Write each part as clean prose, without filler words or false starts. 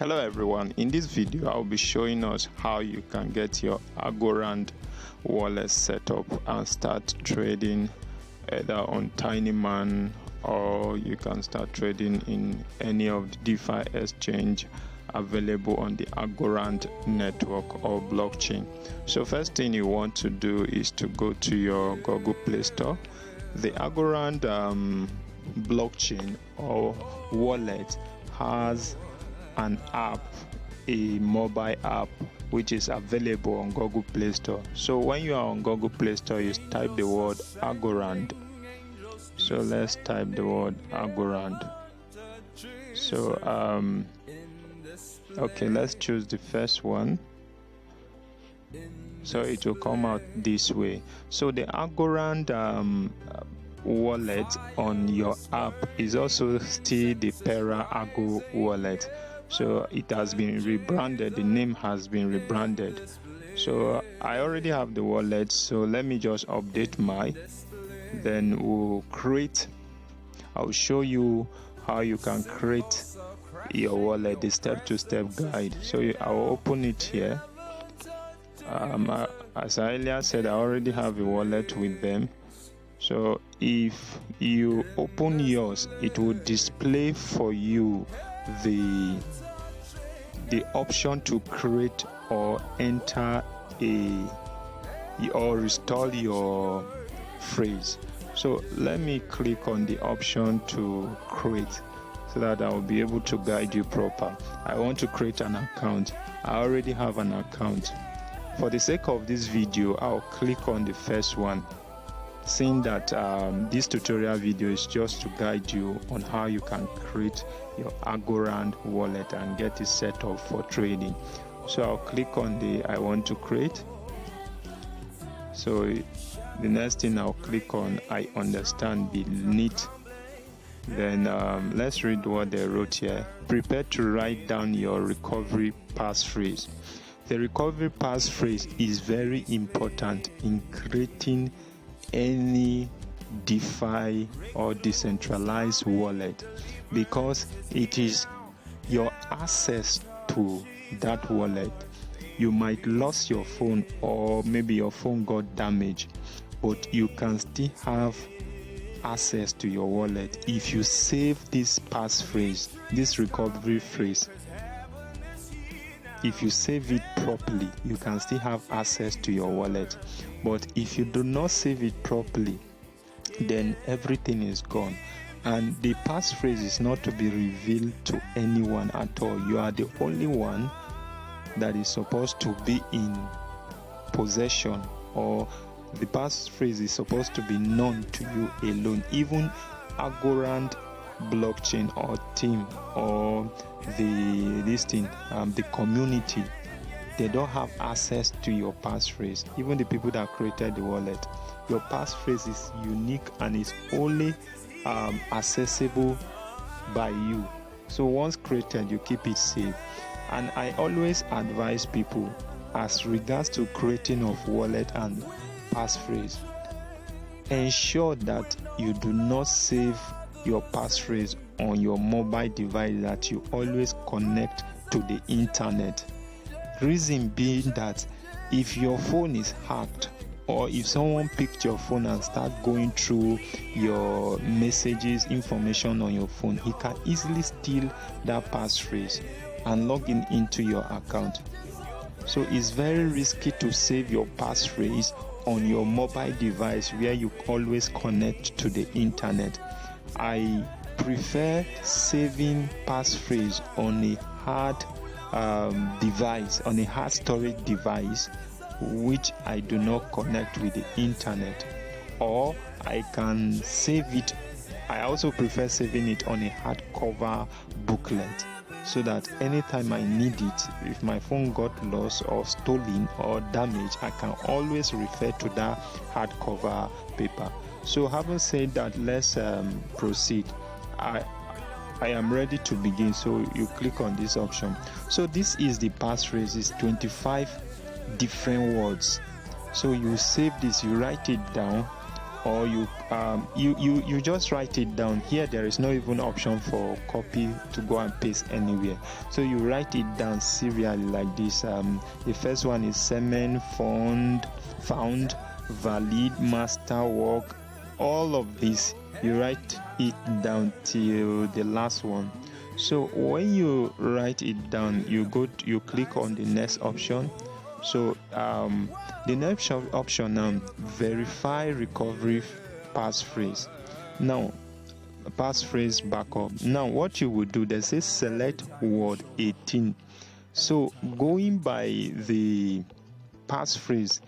Hello everyone, in this video I'll be showing us how you can get your Algorand wallet set up and start trading either on TinyMan, or you can start trading in any of the DeFi exchange available on the Algorand network or blockchain. So first thing you want to do is to go to your Google Play Store. The Algorand blockchain or wallet has an app, a mobile app, which is available on Google Play Store. So when you are on Google Play Store, you type the word Algorand. So let's type the word Algorand. So okay, let's choose the first one. So it will come out this way. So the Algorand wallet on your app is also still the Pera Algo wallet. So it has been rebranded, the name has been rebranded. So I already have the wallet, so let me just update mine. Then we'll create, I'll show you how you can create your wallet, the step-to-step guide. So I'll open it here. As I earlier said, I already have a wallet with them. So if you open yours, it will display for you the option to create or enter or restore your phrase. So let me click on the option to create so that I will be able to guide you proper. I want to create an account. I already have an account. For the sake of this video, I'll click on the first one, seeing that this tutorial video is just to guide you on how you can create your Algorand wallet and get it set up for trading. So I'll click on the I want to create. So the next thing I'll click on I understand beneath. Then let's read what they wrote here. Prepare to write down your recovery passphrase. The recovery passphrase is very important in creating any DeFi or decentralized wallet, because it is your access to that wallet. You might lose your phone, or maybe your phone got damaged, but you can still have access to your wallet if you save this passphrase, this recovery phrase. If you save it properly, you can still have access to your wallet. But if you do not save it properly, then everything is gone. And the passphrase is not to be revealed to anyone at all. You are the only one that is supposed to be in possession, or the passphrase is supposed to be known to you alone. Even Algorand blockchain or team or the community, they don't have access to your passphrase. Even the people that created the wallet, your passphrase is unique and is only accessible by you. So once created, you keep it safe. And I always advise people as regards to creating of wallet and passphrase, ensure that you do not save your passphrase on your mobile device that you always connect to the internet. Reason being that if your phone is hacked, or if someone picked your phone and start going through your messages, information on your phone, he can easily steal that passphrase and log into your account. So it's very risky to save your passphrase on your mobile device where you always connect to the internet. I prefer saving passphrase on a hard device, on a hard storage device, which I do not connect with the internet, or I can save it. I also prefer saving it on a hardcover booklet, so that anytime I need it, if my phone got lost or stolen or damaged, I can always refer to that hardcover paper. So having said that, let's proceed. I am ready to begin. So you click on this option. So this is the passphrase. It's 25 different words. So you save this, you write it down, or you just write it down. Here there is no even option for copy to go and paste anywhere, so you write it down serially like this. The first one is semen, found, valid, master, work. All of this you write it down till the last one. So when you write it down, you click on the next option. So the next option now, verify recovery passphrase. Now, passphrase backup. Now what you would do, they say select word 18. So going by the passphrase,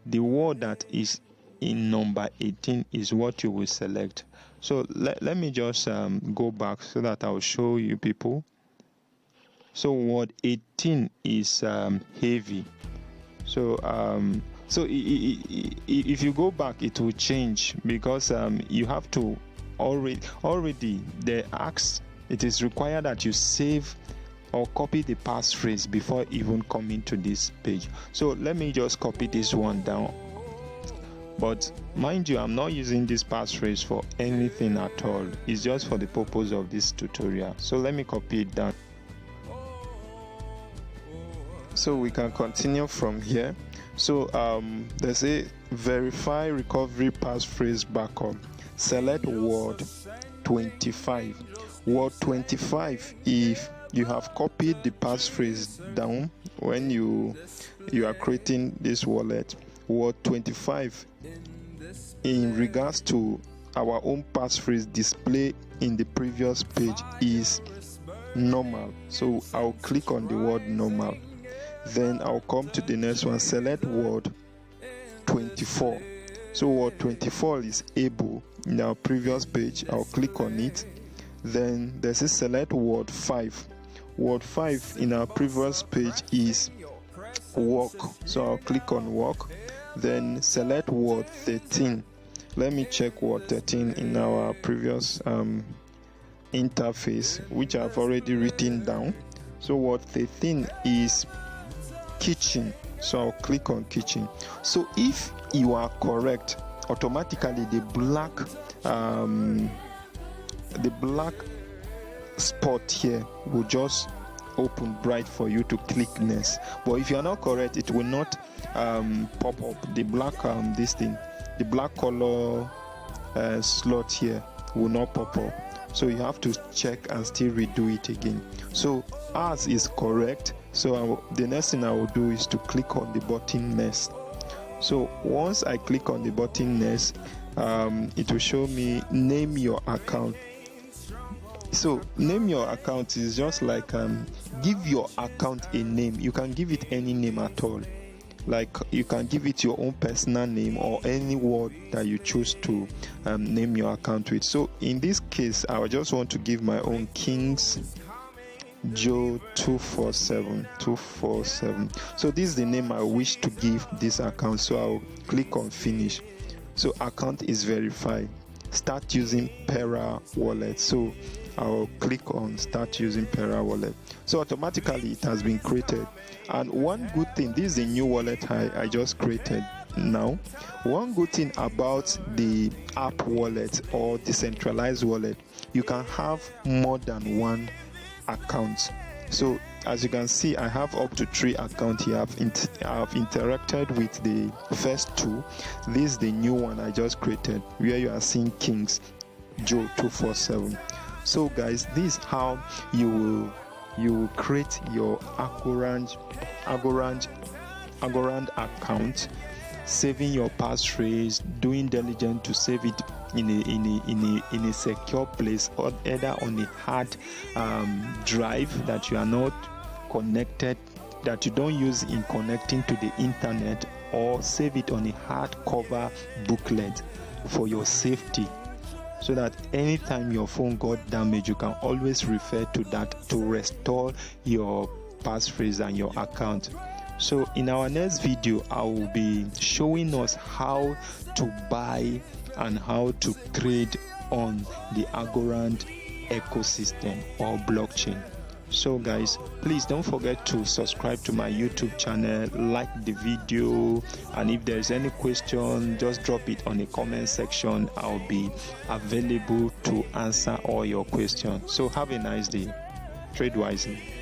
the word that is in number 18 is what you will select. So let me just go back so that I'll show you people. So word 18 is heavy. So if you go back, it will change, because you have to already they ask, it is required that you save or copy the passphrase before even coming to this page. So let me just copy this one down. But mind you, I'm not using this passphrase for anything at all. It's just for the purpose of this tutorial. So let me copy it down. So we can continue from here. So there's a verify recovery passphrase backup. Select word 25. Word 25, if you have copied the passphrase down when you are creating this wallet, word 25 in regards to our own passphrase display in the previous page is normal. So I'll click on the word normal. Then I'll come to the next one, select word 24. So word 24 is able in our previous page. I'll click on it. Then there's a select word 5. Word 5 in our previous page is work. So I'll click on work. Then select word 13. Let me check word 13 in our previous interface, which I've already written down. So word 13 is kitchen. So I'll click on kitchen. So if you are correct, automatically the black spot here will just open bright for you to click next. But if you are not correct, it will not pop up. The black the black color slot here will not pop up. So you have to check and still redo it again. So ours is correct. So the next thing I will do is to click on the button next. So once I click on the button next, it will show me name your account. So name your account is just like give your account a name. You can give it any name at all. Like you can give it your own personal name or any word that you choose to name your account with. So in this case, I just want to give my own Kings Joe 247. So this is the name I wish to give this account. So I'll click on finish. So account is verified. Start using Pera wallet. So I'll click on start using Pera wallet. So automatically it has been created. And one good thing, this is a new wallet I just created now. One good thing about the app wallet or decentralized wallet, you can have more than one account. So as you can see, I have up to 3 accounts here. I've interacted with the first 2. This is the new one I just created, where you are seeing Kings Joe 247. So guys, this is how you will create your Algorand account, saving your passphrase, doing diligence to save it in a secure place, or either on a hard drive that you are not connected, that you don't use in connecting to the internet, or save it on a hardcover booklet for your safety, so that anytime your phone got damaged, you can always refer to that to restore your passphrase and your account. So in our next video, I will be showing us how to buy and how to trade on the Algorand ecosystem or blockchain. So guys, please don't forget to subscribe to my YouTube channel, like the video, and if there's any question, just drop it on the comment section. I'll be available to answer all your questions. So have a nice day. Trade wisely.